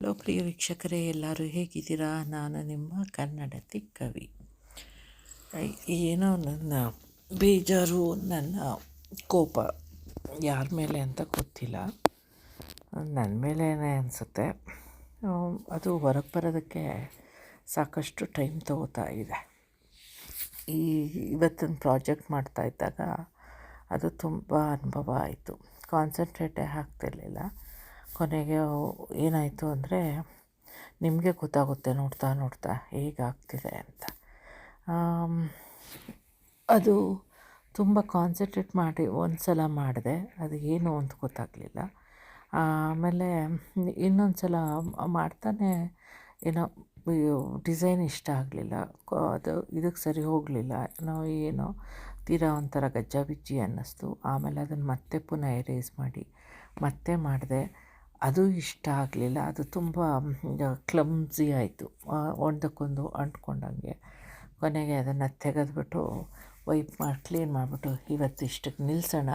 Hello ಪ್ರಿಯ ವೀಕ್ಷಕರೇ, ಎಲ್ಲರೂ ಹೇಗಿದ್ದೀರಾ? ನಾನು ನಿಮ್ಮ ಕನ್ನಡತಿ ಕವಿ. ಏನೋ ನನ್ನ ಬೇಜಾರು, ನನ್ನ ಕೋಪ ಯಾರ ಮೇಲೆ ಅಂತ ಗೊತ್ತಿಲ್ಲ, ನನ್ನ ಮೇಲೇನೆ ಅನಿಸುತ್ತೆ. ಅದು ಹೊರಗೆ ಬರೋದಕ್ಕೆ ಸಾಕಷ್ಟು ಟೈಮ್ ತಗೋತಾ ಇದೆ. ಇವತ್ತಿನ ಪ್ರಾಜೆಕ್ಟ್ ಮಾಡ್ತಾ ಇದ್ದಾಗ ಅದು ತುಂಬ ಅನುಭವ ಆಯಿತು. ಕಾನ್ಸಂಟ್ರೇಟೇ ಆಗ್ತಿರ್ಲಿಲ್ಲ. ಕೊನೆಗೆ ಏನಾಯಿತು ಅಂದರೆ, ನಿಮಗೆ ಗೊತ್ತಾಗುತ್ತೆ ನೋಡ್ತಾ ನೋಡ್ತಾ ಹೇಗಾಗ್ತಿದೆ ಅಂತ. ಅದು ತುಂಬ ಕಾನ್ಸಂಟ್ರೇಟ್ ಮಾಡಿ ಒಂದು ಸಲ ಮಾಡಿದೆ, ಅದು ಏನು ಅಂತ ಗೊತ್ತಾಗಲಿಲ್ಲ. ಆಮೇಲೆ ಇನ್ನೊಂದು ಸಲ ಮಾಡ್ತಾನೆ ಏನೋ ಡಿಸೈನ್ ಇಷ್ಟ ಆಗಲಿಲ್ಲ, ಅದು ಇದಕ್ಕೆ ಸರಿ ಹೋಗಲಿಲ್ಲ, ಏನೋ ತೀರಾ ಒಂಥರ ಗಜ್ಜಾಬಿಜ್ಜಿ ಅನ್ನಿಸ್ತು. ಆಮೇಲೆ ಅದನ್ನು ಮತ್ತೆ ಪುನಃ ಎರೇಸ್ ಮಾಡಿ ಮತ್ತೆ ಮಾಡಿದೆ, ಅದು ಇಷ್ಟ ಆಗಲಿಲ್ಲ. ಅದು ತುಂಬ ಕ್ಲಮ್ಸಿ ಆಯಿತು, ಒಂದಕ್ಕೊಂದು ಅಂಟ್ಕೊಂಡಂಗೆ. ಕೊನೆಗೆ ಅದನ್ನು ತೆಗೆದುಬಿಟ್ಟು ವೈಪ್ ಮಾಡಿ ಕ್ಲೀನ್ ಮಾಡಿಬಿಟ್ಟು ಇವತ್ತು ಇಷ್ಟಕ್ಕೆ ನಿಲ್ಲಿಸೋಣ,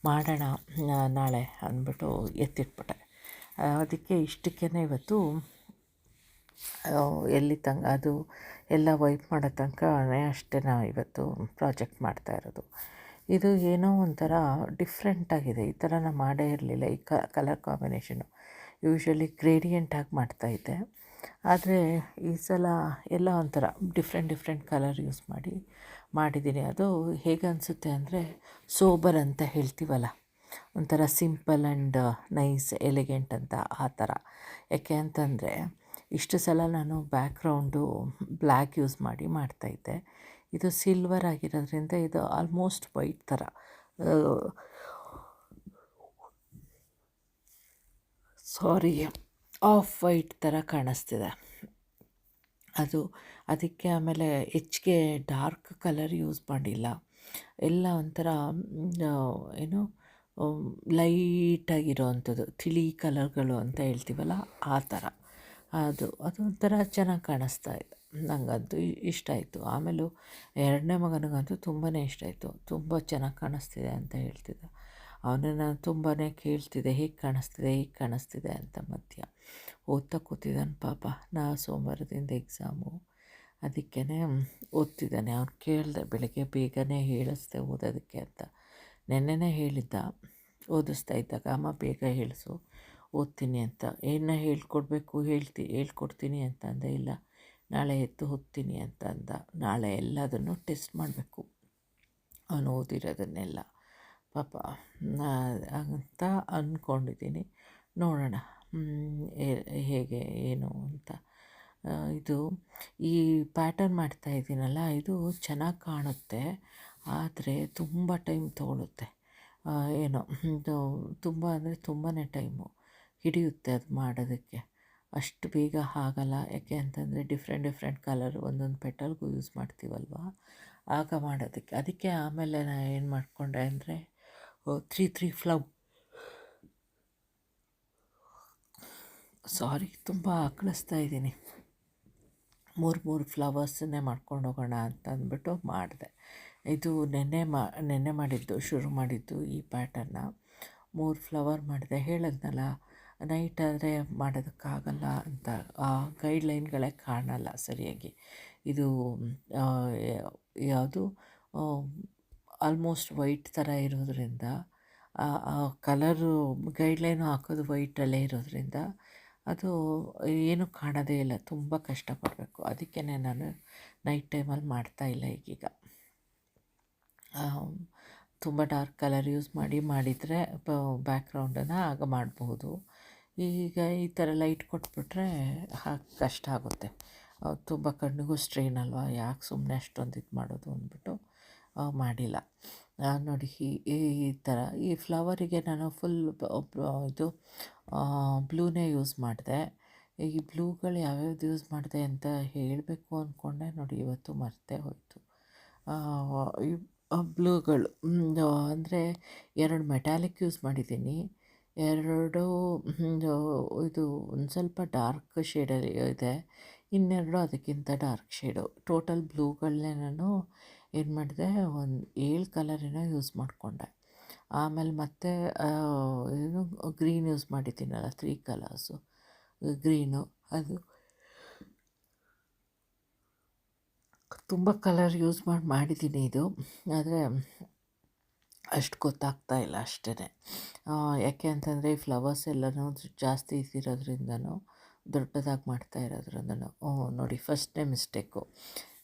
ಮಾಡೋಣ ನಾಳೆ ಅಂದ್ಬಿಟ್ಟು ಎತ್ತಿಟ್ಬಿಟ್ಟೆ. ಅದಕ್ಕೆ ಇಷ್ಟಕ್ಕೇ ಇವತ್ತು ಎಲ್ಲಿ ತನಕ ಅದು ಎಲ್ಲ ವೈಪ್ ಮಾಡೋ ತನಕ ಅಷ್ಟೇ ನಾವು ಇವತ್ತು ಪ್ರಾಜೆಕ್ಟ್ ಮಾಡ್ತಾಯಿರೋದು. ಇದು ಏನೋ ಒಂಥರ ಡಿಫ್ರೆಂಟಾಗಿದೆ, ಈ ಥರ ನಾನು ಮಾಡೇ ಇರಲಿಲ್ಲ. ಈ ಕಲರ್ ಕಾಂಬಿನೇಷನು ಯೂಶ್ವಲಿ ಗ್ರೇಡಿಯಂಟಾಗಿ ಮಾಡ್ತಾಯಿದ್ದೆ, ಆದರೆ ಈ ಸಲ ಎಲ್ಲ ಒಂಥರ ಡಿಫ್ರೆಂಟ್ ಕಲರ್ ಯೂಸ್ ಮಾಡಿದ್ದೀನಿ. ಅದು ಹೇಗೆ ಅನಿಸುತ್ತೆ ಅಂದರೆ, ಸೋಬರ್ ಅಂತ ಹೇಳ್ತೀವಲ್ಲ, ಒಂಥರ ಸಿಂಪಲ್ ಆ್ಯಂಡ್ ನೈಸ್ ಎಲಿಗೆಂಟ್ ಅಂತ ಆ ಥರ. ಯಾಕೆ ಅಂತಂದರೆ, ಇಷ್ಟು ಸಲ ನಾನು ಬ್ಯಾಕ್ಗ್ರೌಂಡು ಬ್ಲ್ಯಾಕ್ ಯೂಸ್ ಮಾಡಿ ಮಾಡ್ತಾಯಿದ್ದೆ. ಇದು ಸಿಲ್ವರ್ ಆಗಿರೋದ್ರಿಂದ ಇದು ಆಲ್ಮೋಸ್ಟ್ ವೈಟ್ ಥರ, ಆಫ್ ವೈಟ್ ಥರ ಕಾಣಿಸ್ತಿದೆ ಅದಕ್ಕೆ. ಆಮೇಲೆ ಹೆಚ್ಚಿಗೆ ಡಾರ್ಕ್ ಕಲರ್ ಯೂಸ್ ಮಾಡಿಲ್ಲ, ಎಲ್ಲ ಒಂಥರ ಏನು ಲೈಟಾಗಿರೋ ಅಂಥದ್ದು, ತಿಳಿ ಕಲರ್ಗಳು ಅಂತ ಹೇಳ್ತೀವಲ್ಲ ಆ ಥರ. ಅದೊಂಥರ ಚೆನ್ನಾಗಿ ಕಾಣಿಸ್ತಾ ಇದೆ, ನನಗಂತೂ ಇಷ್ಟ ಆಯಿತು. ಆಮೇಲೂ ಎರಡನೇ ಮಗನಿಗಂತೂ ತುಂಬಾ ಇಷ್ಟ ಆಯಿತು, ತುಂಬ ಚೆನ್ನಾಗಿ ಕಾಣಿಸ್ತಿದೆ ಅಂತ ಹೇಳ್ತಿದ್ದ. ಅವನನ್ನು ತುಂಬಾ ಕೇಳ್ತಿದ್ದೆ, ಹೇಗೆ ಕಾಣಿಸ್ತಿದೆ ಅಂತ. ಮಧ್ಯ ಓದ್ತಾ ಕೂತಿದ್ದಾನೆ ಪಾಪ, ಸೋಮವಾರದಿಂದ ಎಕ್ಸಾಮು, ಅದಕ್ಕೇ ಓದ್ತಿದ್ದಾನೆ. ಅವ್ನು ಕೇಳಿದೆ, ಬೆಳಗ್ಗೆ ಬೇಗನೆ ಹೇಳಿಸ್ದೆ ಓದೋದಕ್ಕೆ ಅಂತ. ನೆನ್ನೆನೇ ಹೇಳಿದ್ದ ಓದಿಸ್ತಾ ಇದ್ದಾಗ, ಅಮ್ಮ ಬೇಗ ಹೇಳಿಸು ಓದ್ತೀನಿ ಅಂತ. ಏನು ಹೇಳ್ಕೊಡ್ತೀನಿ ಅಂತ ಅಂದೆ. ಇಲ್ಲ, ನಾಳೆ ಎದ್ದು ಓದ್ತೀನಿ ಅಂತ ಅಂದ. ನಾಳೆ ಎಲ್ಲದನ್ನು ಟೆಸ್ಟ್ ಮಾಡಬೇಕು ಅವನು ಓದಿರೋದನ್ನೆಲ್ಲ ಪಾಪ ಅಂತ ಅಂದ್ಕೊಂಡಿದ್ದೀನಿ. ನೋಡೋಣ ಹೇಗೆ ಏನು ಅಂತ. ಈ ಪ್ಯಾಟರ್ನ್ ಮಾಡ್ತಾಯಿದ್ದೀನಲ್ಲ, ಇದು ಚೆನ್ನಾಗಿ ಕಾಣುತ್ತೆ, ಆದರೆ ತುಂಬ ಟೈಮ್ ತೊಗೊಳುತ್ತೆ. ಏನೋ ಇದು ತುಂಬ ಅಂದರೆ ತುಂಬಾ ಟೈಮು ಹಿಡಿಯುತ್ತೆ ಅದು ಮಾಡೋದಕ್ಕೆ. ಅಷ್ಟು ಬೇಗ ಆಗಲ್ಲ, ಯಾಕೆ ಅಂತಂದರೆ ಡಿಫ್ರೆಂಟ್ ಕಲರ್ ಒಂದೊಂದು ಪೆಟಲ್ಗೂ ಯೂಸ್ ಮಾಡ್ತೀವಲ್ವ, ಆಗ ಮಾಡೋದಕ್ಕೆ. ಅದಕ್ಕೆ ಆಮೇಲೆ ನಾನು ಏನು ಮಾಡಿಕೊಂಡೆ ಅಂದರೆ, 3 ತುಂಬ ಆಕಳಿಸ್ತಾ ಇದ್ದೀನಿ, 3 ಫ್ಲವರ್ಸನ್ನೇ ಮಾಡ್ಕೊಂಡು ಹೋಗೋಣ ಅಂತ ಅಂದ್ಬಿಟ್ಟು ಮಾಡಿದೆ. ಇದು ನೆನ್ನೆ ಶುರು ಮಾಡಿದ್ದು ಈ ಪ್ಯಾಟರ್ನ. 3 ಫ್ಲವರ್ ಮಾಡಿದೆ. ಹೇಳಿದ್ನಲ್ಲ, ನೈಟ್ ಆದರೆ ಮಾಡೋದಕ್ಕಾಗಲ್ಲ ಅಂತ, ಆ ಗೈಡ್ಲೈನ್ಗಳೇ ಕಾಣಲ್ಲ ಸರಿಯಾಗಿ. ಇದು ಯಾವುದು ಆಲ್ಮೋಸ್ಟ್ ವೈಟ್ ಥರ ಇರೋದ್ರಿಂದ, ಕಲರು ಗೈಡ್ಲೈನು ಹಾಕೋದು ವೈಟಲ್ಲೇ ಇರೋದ್ರಿಂದ ಅದು ಏನೂ ಕಾಣೋದೇ ಇಲ್ಲ, ತುಂಬ ಕಷ್ಟಪಡಬೇಕು. ಅದಕ್ಕೇ ನಾನು ನೈಟ್ ಟೈಮಲ್ಲಿ ಮಾಡ್ತಾಯಿಲ್ಲ ಈಗೀಗ. ತುಂಬ ಡಾರ್ಕ್ ಕಲರ್ ಯೂಸ್ ಮಾಡಿದರೆ ಬ್ಯಾಕ್ಗ್ರೌಂಡನ್ನು ಆಗ ಮಾಡಬಹುದು. ಈಗ ಈ ಥರ ಲೈಟ್ ಕೊಟ್ಬಿಟ್ರೆ ಕಷ್ಟ ಆಗುತ್ತೆ, ತುಂಬ ಕಣ್ಣಿಗೂ ಸ್ಟ್ರೈನ್ ಅಲ್ವಾ, ಯಾಕೆ ಸುಮ್ಮನೆ ಅಷ್ಟೊಂದು ಇದು ಮಾಡೋದು ಅಂದ್ಬಿಟ್ಟು ಮಾಡಿಲ್ಲ. ನೋಡಿ, ಈ ಥರ ಈ ಫ್ಲವರಿಗೆ ನಾನು ಫುಲ್ ಇದು ಬ್ಲೂನೇ ಯೂಸ್ ಮಾಡಿದೆ. ಈ ಬ್ಲೂಗಳು ಯಾವ್ಯಾವ್ದು ಯೂಸ್ ಮಾಡಿದೆ ಅಂತ ಹೇಳಬೇಕು ಅಂದ್ಕೊಂಡೆ, ನೋಡಿ ಇವತ್ತು ಮರ್ತೇ ಹೋಯಿತು. ಈ ಬ್ಲೂಗಳು ಅಂದರೆ 2 ಮೆಟಾಲಿಕ್ ಯೂಸ್ ಮಾಡಿದ್ದೀನಿ, 2 ಇದು ಒಂದು ಸ್ವಲ್ಪ ಡಾರ್ಕ್ ಶೇಡಲ್ಲಿ ಇದೆ, ಇನ್ನೆರಡು ಅದಕ್ಕಿಂತ ಡಾರ್ಕ್ ಶೇಡು. ಟೋಟಲ್ ಬ್ಲೂಗಳನ್ನೇ ನಾನು ಏನು ಮಾಡಿದೆ, ಒಂದು 7 ಕಲರೇನೋ ಯೂಸ್ ಮಾಡಿಕೊಂಡೆ. ಆಮೇಲೆ ಮತ್ತೆ ಏನು ಗ್ರೀನ್ ಯೂಸ್ ಮಾಡಿದ್ದೀನಲ್ಲ, 3 ಕಲರ್ಸು, ಗ್ರೀನು. ಅದು ತುಂಬ ಕಲರ್ ಯೂಸ್ ಮಾಡಿದ್ದೀನಿ ಇದು, ಆದರೆ ಅಷ್ಟು ಗೊತ್ತಾಗ್ತಾ ಇಲ್ಲ ಅಷ್ಟೇ. ಯಾಕೆ ಅಂತಂದರೆ ಈ ಫ್ಲವರ್ಸ್ ಎಲ್ಲನೂ ಜಾಸ್ತಿ ಇದ್ದಿರೋದ್ರಿಂದನೂ ದೊಡ್ಡದಾಗಿ ಮಾಡ್ತಾ ಇರೋದ್ರಿಂದನೂ ನೋಡಿ ಫಸ್ಟ್ನೇ ಮಿಸ್ಟೇಕು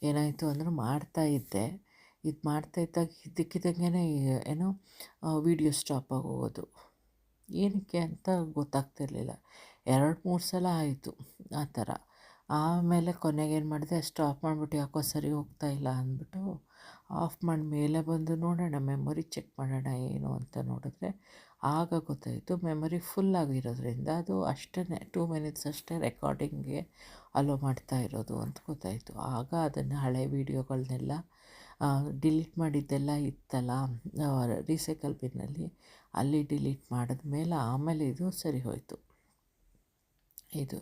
ಏನಾಯಿತು ಅಂದರೆ ಮಾಡ್ತಾಯಿದ್ದೆ. ಇದು ಮಾಡ್ತಾಯಿದ್ದಾಗ ಇದ್ದಕ್ಕಿದ್ದಂಗೆ ಏನೋ ವೀಡಿಯೋ ಸ್ಟಾಪ್ ಆಗೋಗೋದು. ಏನಕ್ಕೆ ಅಂತ ಗೊತ್ತಾಗ್ತಿರ್ಲಿಲ್ಲ. 2-3 ಸಲ ಆಯಿತು ಆ ಥರ. ಆಮೇಲೆ ಕೊನೆಗೇನು ಮಾಡಿದೆ, ಸ್ಟಾಪ್ ಮಾಡಿಬಿಟ್ಟು ಯಾಕೋ ಸರಿ ಹೋಗ್ತಾ ಇಲ್ಲ ಅಂದ್ಬಿಟ್ಟು ಆಫ್ ಮಾಡಿ ಮೇಲೆ ಬಂದು ನೋಡೋಣ, ಮೆಮೊರಿ ಚೆಕ್ ಮಾಡೋಣ ಏನು ಅಂತ ನೋಡಿದ್ರೆ ಆಗ ಗೊತ್ತಾಯಿತು ಮೆಮೊರಿ ಫುಲ್ ಆಗಿರೋದ್ರಿಂದ ಅದು ಅಷ್ಟೇ 2 ಮಿನಿಟ್ಸ್ ಅಷ್ಟೇ ರೆಕಾರ್ಡಿಂಗ್ಗೆ ಅಲೋ ಮಾಡ್ತಾ ಇರೋದು ಅಂತ ಗೊತ್ತಾಯಿತು. ಆಗ ಅದನ್ನು ಹಳೆ ವೀಡಿಯೋಗಳನ್ನೆಲ್ಲ ಡಿಲೀಟ್ ಮಾಡಿದ್ದೆಲ್ಲ ಇತ್ತಲ್ಲ ರೀಸೈಕಲ್ ಬಿನ್ನಲ್ಲಿ, ಅಲ್ಲಿ ಡಿಲೀಟ್ ಮಾಡಿದ್ಮೇಲೆ ಆಮೇಲೆ ಇದು ಸರಿ ಹೋಯಿತು. ಇದು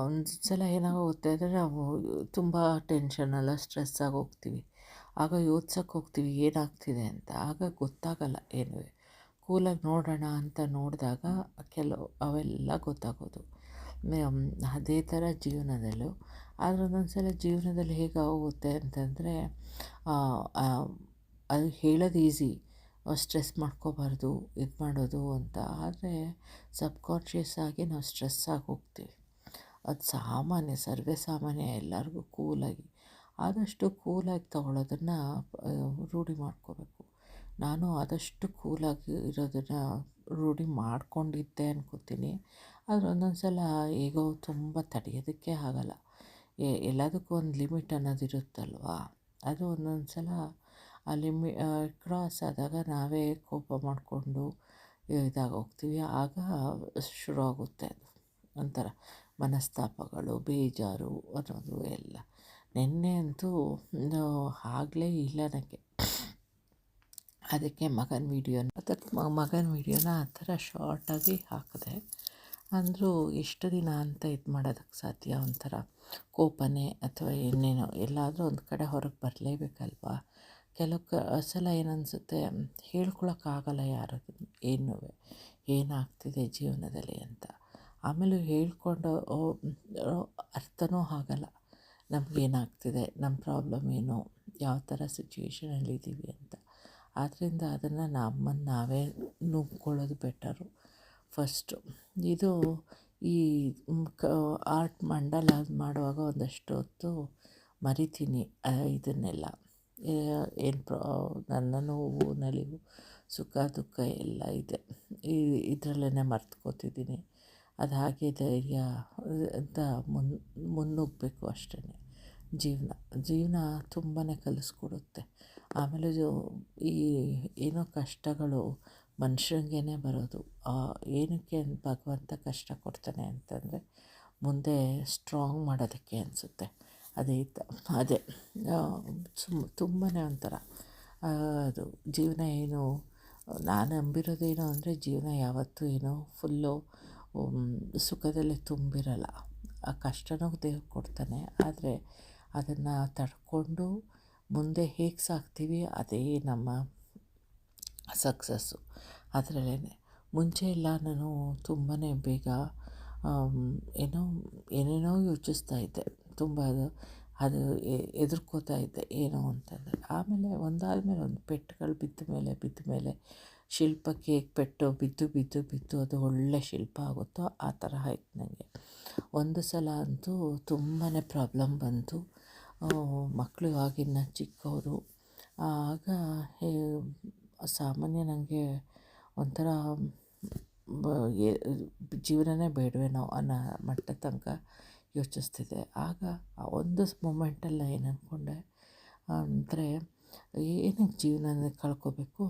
ಒಂದು ಸಲ ಏನಾಗುತ್ತೆ ಅಂದರೆ ನಾವು ತುಂಬ ಟೆನ್ಷನೆಲ್ಲ ಸ್ಟ್ರೆಸ್ ಆಗಿ ಹೋಗ್ತೀವಿ. ಆಗ ಯೋಚ್ಸಕ್ಕೆ ಹೋಗ್ತೀವಿ ಏನಾಗ್ತಿದೆ ಅಂತ. ಆಗ ಗೊತ್ತಾಗಲ್ಲ ಏನೂ. ಕೂಲಾಗಿ ನೋಡೋಣ ಅಂತ ನೋಡಿದಾಗ ಅವೆಲ್ಲ ಗೊತ್ತಾಗೋದು. ಅದೇ ಥರ ಜೀವನದಲ್ಲೂ. ಆದರೆ ಒಂದೊಂದು ಸಲ ಜೀವನದಲ್ಲಿ ಹೇಗಾಗೋಗುತ್ತೆ ಅಂತಂದರೆ ಅದು ಹೇಳೋದು ಈಸಿ, ಸ್ಟ್ರೆಸ್ ಮಾಡ್ಕೋಬಾರ್ದು ಇದು ಮಾಡೋದು ಅಂತ. ಆದರೆ ಸಬ್ಕಾನ್ಷಿಯಸ್ ಆಗಿ ನಾವು ಸ್ಟ್ರೆಸ್ ಆಗಿ ಹೋಗ್ತೀವಿ. ಅದು ಸಾಮಾನ್ಯ, ಸರ್ವೇ ಸಾಮಾನ್ಯ ಎಲ್ಲರಿಗೂ ಕೂಲಾಗಿ. ಆದಷ್ಟು ಕೂಲಾಗಿ ತಗೊಳ್ಳೋದನ್ನು ರೂಢಿ ಮಾಡ್ಕೋಬೇಕು. ನಾನು ಆದಷ್ಟು ಕೂಲಾಗಿ ಇರೋದನ್ನು ರೂಢಿ ಮಾಡ್ಕೊಂಡಿದ್ದೆ ಅನ್ಕೋತೀನಿ. ಆದರೆ ಒಂದೊಂದು ಸಲ ಈಗೋ ತುಂಬ ತಡೆಯೋದಕ್ಕೆ ಆಗಲ್ಲ. ಎಲ್ಲದಕ್ಕೂ ಒಂದು ಲಿಮಿಟ್ ಅನ್ನೋದು ಇರುತ್ತಲ್ವ. ಅದು ಒಂದೊಂದು ಸಲ ಆ ಕ್ರಾಸ್ ಆದಾಗ ನಾವೇ ಕೋಪ ಮಾಡಿಕೊಂಡು ಇದಾಗೋಗ್ತೀವಿ. ಆಗ ಶುರು ಆಗುತ್ತೆ ಅದು ಒಂಥರ ಮನಸ್ತಾಪಗಳು, ಬೇಜಾರು ಅನ್ನೋದು ಎಲ್ಲ. ನಿನ್ನೆ ಅಂತೂ ಆಗಲೇ ಇಲ್ಲ ನನಗೆ. ಅದಕ್ಕೆ ಮಗನ ವೀಡಿಯೋನ ಆ ಥರ ಶಾರ್ಟಾಗಿ ಹಾಕಿದೆ. ಅಂದರೂ ಎಷ್ಟು ದಿನ ಅಂತ ಇದು ಮಾಡೋದಕ್ಕೆ ಸಾಧ್ಯ? ಒಂಥರ ಕೋಪನೇ ಅಥವಾ ಇನ್ನೇನೋ ಎಲ್ಲಾದರೂ ಒಂದು ಕಡೆ ಹೊರಗೆ ಬರಲೇಬೇಕಲ್ವ. ಸಲ ಏನನ್ನಿಸುತ್ತೆ, ಹೇಳ್ಕೊಳಕ್ಕಾಗಲ್ಲ ಯಾರಿಗೂ ಏನೂ ಏನಾಗ್ತಿದೆ ಜೀವನದಲ್ಲಿ ಅಂತ. ಆಮೇಲೆ ಹೇಳ್ಕೊಂಡು ಅರ್ಥನೂ ಆಗಲ್ಲ ನಮಗೇನಾಗ್ತಿದೆ, ನಮ್ಮ ಪ್ರಾಬ್ಲಮ್ ಏನು, ಯಾವ ಥರ ಸಿಚುವೇಷನಲ್ಲಿದ್ದೀವಿ ಅಂತ. ಆದ್ದರಿಂದ ಅದನ್ನು ನಮ್ಮನ್ನು ನಾವೇ ನುಂಗ್ಕೊಳ್ಳೋದು ಬೆಟರು ಫಸ್ಟು. ಇದು ಈ ಆರ್ಟ್ ಮಂಡಲ ಮಾಡುವಾಗ ಒಂದಷ್ಟು ಹೊತ್ತು ಮರಿತೀನಿ ಇದನ್ನೆಲ್ಲ. ಏನು ನನ್ನ ನೋವು, ನಲಿವು, ಸುಖ ದುಃಖ ಎಲ್ಲ ಇದೆ, ಇದರಲ್ಲೇ ಮರ್ತ್ಕೋತಿದ್ದೀನಿ. ಅದು ಹಾಗೆ ಧೈರ್ಯ ಅಂತ ಮುನ್ನುಗ್ಗಬೇಕು ಅಷ್ಟೇ. ಜೀವನ ತುಂಬಾ ಕಲಿಸ್ಕೊಡುತ್ತೆ. ಆಮೇಲೆ ಈ ಏನೋ ಕಷ್ಟಗಳು ಮನುಷ್ಯಂಗೇ ಬರೋದು. ಏನಕ್ಕೆ ಭಗವಂತ ಕಷ್ಟ ಕೊಡ್ತಾನೆ ಅಂತಂದರೆ ಮುಂದೆ ಸ್ಟ್ರಾಂಗ್ ಮಾಡೋದಕ್ಕೆ ಅನಿಸುತ್ತೆ. ಅದೇ ತುಂಬಾ ಒಂಥರ ಅದು ಜೀವನ ಏನು. ನಾನು ನಂಬಿರೋದೇನು ಅಂದರೆ ಜೀವನ ಯಾವತ್ತೂ ಏನೋ ಫುಲ್ಲು ಸುಖದಲ್ಲಿ ತುಂಬಿರಲ್ಲ. ಆ ಕಷ್ಟನೂ ದೇವ್ರು ಕೊಡ್ತಾನೆ. ಆದರೆ ಅದನ್ನು ತಡ್ಕೊಂಡು ಮುಂದೆ ಹೇಗೆ ಸಾಗ್ತೀವಿ ಅದೇ ನಮ್ಮ ಸಕ್ಸಸ್ಸು. ಅದರಲ್ಲೇ ಮುಂಚೆ ಎಲ್ಲ ನಾನು ತುಂಬಾ ಬೇಗ ಏನೇನೋ ಯೋಚಿಸ್ತಾ ಇದ್ದೆ. ತುಂಬ ಅದು ಹೆದರ್ಕೋತಾ ಇದ್ದೆ ಏನು ಅಂತಂದರೆ. ಆಮೇಲೆ ಒಂದಾದಮೇಲೆ ಒಂದು ಪೆಟ್ಟುಗಳು ಬಿದ್ದ ಮೇಲೆ ಶಿಲ್ಪಕ್ಕೆ ಹೇಗೆ ಪೆಟ್ಟು ಬಿದ್ದು ಅದು ಒಳ್ಳೆ ಶಿಲ್ಪ ಆಗುತ್ತೋ ಆ ಥರ ಆಯ್ತು ನನಗೆ. ಒಂದು ಸಲ ಅಂತೂ ತುಂಬಾ ಪ್ರಾಬ್ಲಮ್ ಬಂತು. ಮಕ್ಕಳು ಆಗಿನ್ನ ಚಿಕ್ಕವರು. ಆಗ ಸಾಮಾನ್ಯ ನನಗೆ ಒಂಥರ ಜೀವನನೇ ಬೇಡವೇನೋ ಅನ್ನೋ ಮಟ್ಟದ ತನಕ ಯೋಚಿಸ್ತಿದ್ದೆ. ಆಗ ಆ ಒಂದು ಮೊಮೆಂಟಲ್ಲಿ ಏನು ಅಂದ್ಕೊಂಡೆ ಅಂದರೆ, ಏನಕ್ಕೆ ಜೀವನನ ಕಳ್ಕೋಬೇಕು,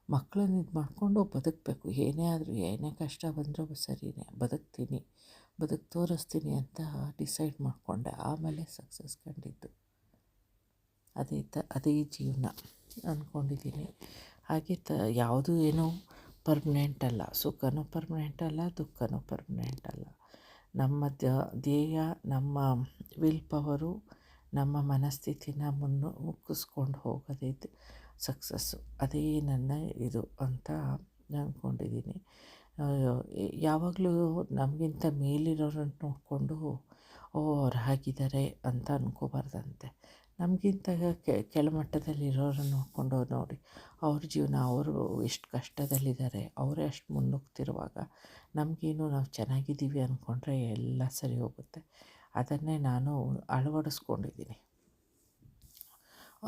ಮಕ್ಕಳನ್ನ ಇದು ಮಾಡಿಕೊಂಡು ಬದುಕಬೇಕು. ಏನೇ ಆದರೂ ಏನೇ ಕಷ್ಟ ಬಂದರೂ ಸರಿಯೇ, ಬದುಕಿ ತೋರಿಸ್ತೀನಿ ಅಂತ ಡಿಸೈಡ್ ಮಾಡಿಕೊಂಡೆ. ಆಮೇಲೆ ಸಕ್ಸಸ್ ಕಂಡಿದ್ದು. ಅದೇ ಜೀವನ ಅಂದ್ಕೊಂಡಿದ್ದೀನಿ. ಹಾಗೆ ಯಾವುದೂ ಏನೂ ಪರ್ಮನೆಂಟ್ ಅಲ್ಲ. ಸುಖನೂ ಪರ್ಮನೆಂಟ್ ಅಲ್ಲ, ದುಃಖನೂ ಪರ್ಮನೆಂಟ್ ಅಲ್ಲ. ನಮ್ಮ ಧ್ಯೇಯ, ನಮ್ಮ ವಿಲ್ ಪವರು, ನಮ್ಮ ಮನಸ್ಥಿತಿನ ಮುಗ್ಗಿಸ್ಕೊಂಡು ಹೋಗೋದೇ ಸಕ್ಸಸ್ಸು. ಅದೇ ನನ್ನ ಇದು ಅಂತ ಅಂದ್ಕೊಂಡಿದ್ದೀನಿ. ಯಾವಾಗಲೂ ನಮಗಿಂತ ಮೇಲಿರೋರನ್ನ ನೋಡಿಕೊಂಡು ಓ ಅವ್ರು ಹಾಗಿದ್ದಾರೆ ಅಂತ ಅಂದ್ಕೋಬಾರ್ದಂತೆ. ನಮಗಿಂತ ಕೆಳಮಟ್ಟದಲ್ಲಿರೋರನ್ನ ನೋಡಿಕೊಂಡು ನೋಡಿ ಅವ್ರ ಜೀವನ ಅವರು ಎಷ್ಟು ಕಷ್ಟದಲ್ಲಿದ್ದಾರೆ, ಅವರೇ ಅಷ್ಟು ಮುನ್ನುಗ್ತಿರುವಾಗ ನಮಗೇನು ನಾವು ಚೆನ್ನಾಗಿದ್ದೀವಿ ಅಂದ್ಕೊಂಡ್ರೆ ಎಲ್ಲ ಸರಿ ಹೋಗುತ್ತೆ. ಅದನ್ನೇ ನಾನು ಅಳವಡಿಸ್ಕೊಂಡಿದ್ದೀನಿ.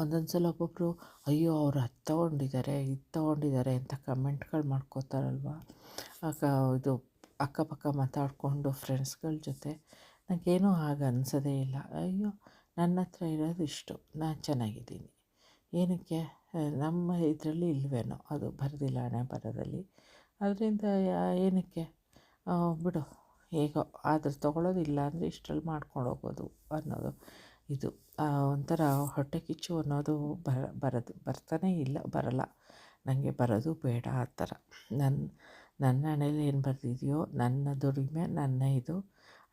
ಒಂದೊಂದು ಸಲ ಒಬ್ಬೊಬ್ಬರು ಅಯ್ಯೋ ಅವ್ರು ಅದು ತೊಗೊಂಡಿದ್ದಾರೆ ಇದು ತೊಗೊಂಡಿದ್ದಾರೆ ಅಂತ ಕಮೆಂಟ್ಗಳು ಮಾಡ್ಕೋತಾರಲ್ವ. ಆಗ ಇದು ಅಕ್ಕಪಕ್ಕ ಮಾತಾಡಿಕೊಂಡು ಫ್ರೆಂಡ್ಸ್ಗಳ ಜೊತೆ ನನಗೇನೂ ಹಾಗೆ ಅನಿಸೋದೇ ಇಲ್ಲ. ಅಯ್ಯೋ ನನ್ನ ಹತ್ರ ಇರೋದು ಇಷ್ಟು, ನಾನು ಚೆನ್ನಾಗಿದ್ದೀನಿ, ಏನಕ್ಕೆ ನಮ್ಮ ಇದರಲ್ಲಿ ಇಲ್ವೇನೋ ಅದು ಬರೆದಿಲ್ಲ ಹಣೆ ಬರಹದಲ್ಲಿ, ಅದರಿಂದ ಏನಕ್ಕೆ ಬಿಡು ಹೇಗೋ ಆದ್ರೆ ತೊಗೊಳ್ಳೋದಿಲ್ಲ ಅಂದರೆ ಇಷ್ಟರಲ್ಲಿ ಮಾಡ್ಕೊಂಡು ಹೋಗೋದು ಅನ್ನೋದು ಇದು. ಒಂಥರ ಹೊಟ್ಟೆ ಕಿಚ್ಚು ಅನ್ನೋದು ಬರ್ತಾನೇ ಇಲ್ಲ, ಬರಲ್ಲ, ನನಗೆ ಬರೋದು ಬೇಡ ಆ ಥರ. ನನ್ನ ಹಣೆಯಲ್ಲಿ ಏನು ಬರೆದಿದೆಯೋ ನನ್ನ ದುಡಿಮೆ ನನ್ನ ಇದು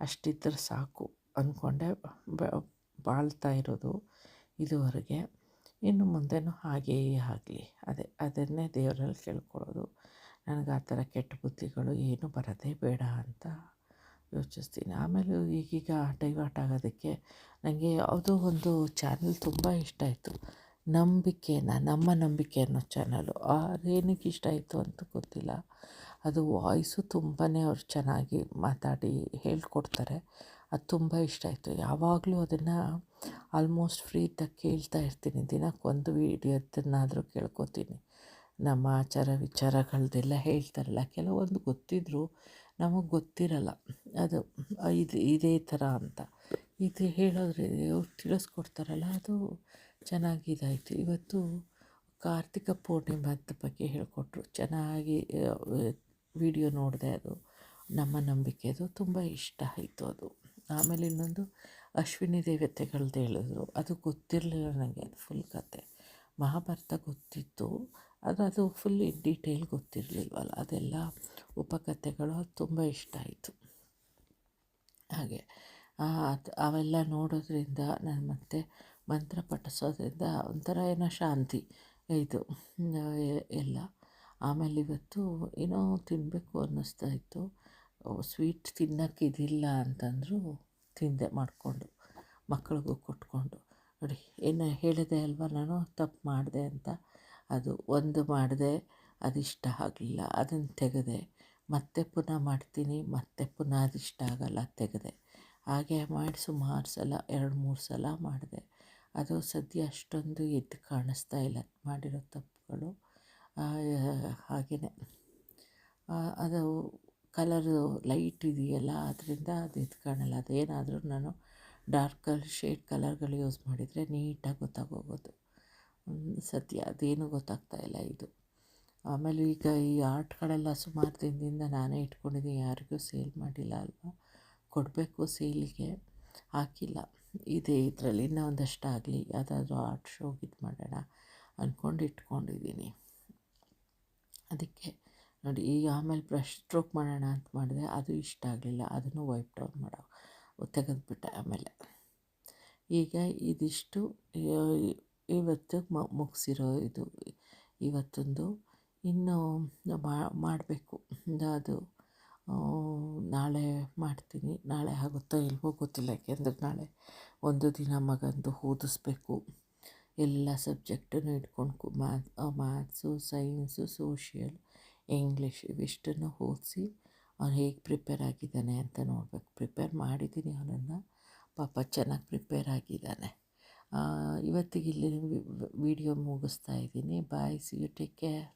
ಅಷ್ಟಿದ್ದರೆ ಸಾಕು ಅಂದ್ಕೊಂಡೆ ಬಾಳ್ತಾ ಇರೋದು ಇದುವರೆಗೆ. ಇನ್ನು ಮುಂದೆನೂ ಹಾಗೆಯೇ ಆಗಲಿ, ಅದನ್ನೇ ದೇವರಲ್ಲಿ ಕೇಳ್ಕೊಳ್ಳೋದು. ನನಗೆ ಆ ಥರ ಕೆಟ್ಟ ಬುದ್ಧಿಗಳು ಏನೂ ಬರೋದೇ ಬೇಡ ಅಂತ ಯೋಚಿಸ್ತೀನಿ. ಆಮೇಲೆ ಈಗೀಗ ಡೈವರ್ಟ್ ಆಗೋದಕ್ಕೆ ನನಗೆ ಯಾವುದೋ ಒಂದು ಚಾನಲ್ ತುಂಬ ಇಷ್ಟ ಆಯಿತು, ನಮ್ಮ ನಂಬಿಕೆ ಅನ್ನೋ ಚಾನಲು. ಅದೇನಕ್ಕೆ ಇಷ್ಟ ಆಯಿತು ಅಂತ ಗೊತ್ತಿಲ್ಲ. ಅದು ವಾಯ್ಸು ತುಂಬಾ ಅವ್ರು ಚೆನ್ನಾಗಿ ಮಾತಾಡಿ ಹೇಳ್ಕೊಡ್ತಾರೆ. ಅದು ತುಂಬ ಇಷ್ಟ ಆಯಿತು. ಯಾವಾಗಲೂ ಅದನ್ನು ಆಲ್ಮೋಸ್ಟ್ ಫ್ರೀ ಇದ್ದಾಗ ಕೇಳ್ತಾ ಇರ್ತೀನಿ. ದಿನಕ್ಕೊಂದು ವೀಡಿಯೋದನ್ನಾದರೂ ಕೇಳ್ಕೊತೀನಿ. ನಮ್ಮ ಆಚಾರ ವಿಚಾರಗಳದ್ದೆಲ್ಲ ಹೇಳ್ತಾರಲ್ಲ, ಕೆಲವೊಂದು ಗೊತ್ತಿದ್ದರೂ ನಮಗೆ ಗೊತ್ತಿರಲ್ಲ ಅದು ಇದೇ ಥರ ಅಂತ. ಇದು ಹೇಳೋದ್ರೆ ಅವ್ರು ತಿಳಿಸ್ಕೊಡ್ತಾರಲ್ಲ, ಅದು ಚೆನ್ನಾಗಿದಾಯಿತು. ಇವತ್ತು ಕಾರ್ತಿಕ ಪೂರ್ಣಿಮಾದ ಬಗ್ಗೆ ಹೇಳಿಕೊಟ್ರು, ಚೆನ್ನಾಗಿ ವಿಡಿಯೋ ನೋಡಿದೆ. ಅದು ನಮ್ಮ ನಂಬಿಕೆದು ತುಂಬ ಇಷ್ಟ ಆಯಿತು ಅದು. ಆಮೇಲೆ ಇನ್ನೊಂದು ಅಶ್ವಿನಿ ದೇವತೆಗಳ್ದು ಹೇಳಿದ್ರು, ಅದು ಗೊತ್ತಿರಲಿಲ್ಲ ನನಗೆ. ಅದು ಫುಲ್ ಕತೆ ಮಹಾಭಾರತ ಗೊತ್ತಿತ್ತು, ಅದು ಫುಲ್ ಇನ್ ಡೀಟೇಲ್ ಗೊತ್ತಿರಲಿಲ್ವಲ್ಲ, ಅದೆಲ್ಲ ಉಪಕಥೆಗಳು ಅದು ತುಂಬ ಇಷ್ಟ ಆಯಿತು. ಹಾಗೆ ಅವೆಲ್ಲ ನೋಡೋದ್ರಿಂದ ನಾನು ಮತ್ತೆ ಮಂತ್ರ ಪಠಿಸೋದ್ರಿಂದ ಒಂಥರ ಏನೋ ಶಾಂತಿ ಇದು ಎಲ್ಲ. ಆಮೇಲೆ ಇವತ್ತು ಏನೋ ತಿನ್ನಬೇಕು ಅನ್ನಿಸ್ತಾ ಇತ್ತು, ಸ್ವೀಟ್ ತಿನ್ನೋಕ್ಕೆ ಇದಿಲ್ಲ ಅಂತಂದರು, ತಿಂದೆ ಮಾಡಿಕೊಂಡು, ಮಕ್ಕಳಿಗೂ ಕೊಟ್ಕೊಂಡು. ನೋಡಿ ಏನು ಹೇಳಿದೆ ಅಲ್ವ, ನಾನು ತಪ್ಪು ಮಾಡಿದೆ ಅಂತ. ಅದು ಒಂದು ಮಾಡಿದೆ, ಅದಿಷ್ಟ ಆಗಲಿಲ್ಲ, ಅದನ್ನು ತೆಗೆದೆ, ಮತ್ತೆ ಪುನಃ ಮಾಡ್ತೀನಿ, ಮತ್ತೆ ಪುನಃ ಅದಿಷ್ಟ ಆಗಲ್ಲ, ತೆಗೆದೆ. ಹಾಗೆ ಮಾಡಿ ಸುಮಾರು ಸಲ 2-3 ಸಲ ಮಾಡಿದೆ. ಅದು ಸದ್ಯ ಅಷ್ಟೊಂದು ಎದ್ದು ಕಾಣಿಸ್ತಾ ಇಲ್ಲ ಮಾಡಿರೋ ತಪ್ಪುಗಳು. ಹಾಗೆಯೇ ಅದು ಕಲರು ಲೈಟ್ ಇದೆಯಲ್ಲ, ಅದರಿಂದ ಅದು ಎದ್ದು ಕಾಣಲ್ಲ. ಅದೇನಾದರೂ ನಾನು ಡಾರ್ಕ್ ಶೇಡ್ ಕಲರ್ಗಳು ಯೂಸ್ ಮಾಡಿದರೆ ನೀಟಾಗಿ ಗೊತ್ತಾಗೋಗೋದು. ಸದ್ಯ ಅದೇನು ಗೊತ್ತಾಗ್ತಾಯಿಲ್ಲ ಇದು. ಆಮೇಲೆ ಈಗ ಈ ಆರ್ಟ್ಗಳೆಲ್ಲ ಸುಮಾರು ದಿನದಿಂದ ನಾನೇ ಇಟ್ಕೊಂಡಿದ್ದೀನಿ, ಯಾರಿಗೂ ಸೇಲ್ ಮಾಡಿಲ್ಲ ಅಲ್ವಾ, ಕೊಡಬೇಕು ಸೇಲಿಗೆ, ಹಾಕಿಲ್ಲ. ಇದರಲ್ಲಿ ಇನ್ನೂ ಒಂದಷ್ಟು ಆಗಲಿ, ಯಾವುದಾದ್ರೂ ಆರ್ಟ್ ಶೋಗೆ ಇದು ಮಾಡೋಣ ಅಂದ್ಕೊಂಡು ಇಟ್ಕೊಂಡಿದ್ದೀನಿ. ಅದಕ್ಕೆ ನೋಡಿ, ಈಗ ಆಮೇಲೆ ಬ್ರಷ್ ಸ್ಟ್ರೋಕ್ ಮಾಡೋಣ ಅಂತ ಮಾಡಿದೆ, ಅದು ಇಷ್ಟ ಆಗಲಿಲ್ಲ, ಅದನ್ನು ವೈಪ್ ಡೌನ್ ತೆಗೆದುಬಿಟ್ಟೆ. ಆಮೇಲೆ ಈಗ ಇದಿಷ್ಟು ಇವತ್ತು ಮುಗಿಸಿರೋ ಇದು ಇವತ್ತೊಂದು. ಇನ್ನೂ ಮಾಡಬೇಕು, ಅದು ನಾಳೆ ಮಾಡ್ತೀನಿ. ನಾಳೆ ಆಗುತ್ತೋ ಇಲ್ವೋ ಗೊತ್ತಿಲ್ಲ, ಯಾಕೆಂದರೆ ನಾಳೆ ಒಂದು ದಿನ ಮಗಂದು ಓದಿಸ್ಬೇಕು. ಎಲ್ಲ ಸಬ್ಜೆಕ್ಟನ್ನು ಇಟ್ಕೊಂಡು ಮ್ಯಾಥ್ಸು, ಸೈನ್ಸು, ಸೋಷಿಯಲ್, ಇಂಗ್ಲೀಷ್ ಇವಿಷ್ಟನ್ನು ಓದಿಸಿ ಅವ್ನು ಹೇಗೆ ಪ್ರಿಪೇರ್ ಆಗಿದ್ದಾನೆ ಅಂತ ನೋಡಬೇಕು. ಪ್ರಿಪೇರ್ ಮಾಡಿದ್ದೀನಿ ಅವನನ್ನು, ಪಾಪ ಚೆನ್ನಾಗಿ ಪ್ರಿಪೇರ್ ಆಗಿದ್ದಾನೆ. ಇವತ್ತಿಗೆ ಇಲ್ಲಿ ವಿಡಿಯೋ ಮುಗಿಸ್ತಾ ಇದ್ದೀನಿ. ಬಾಯ್, ಸಿ ಯು, ಟೇಕ್ ಕೇರ್.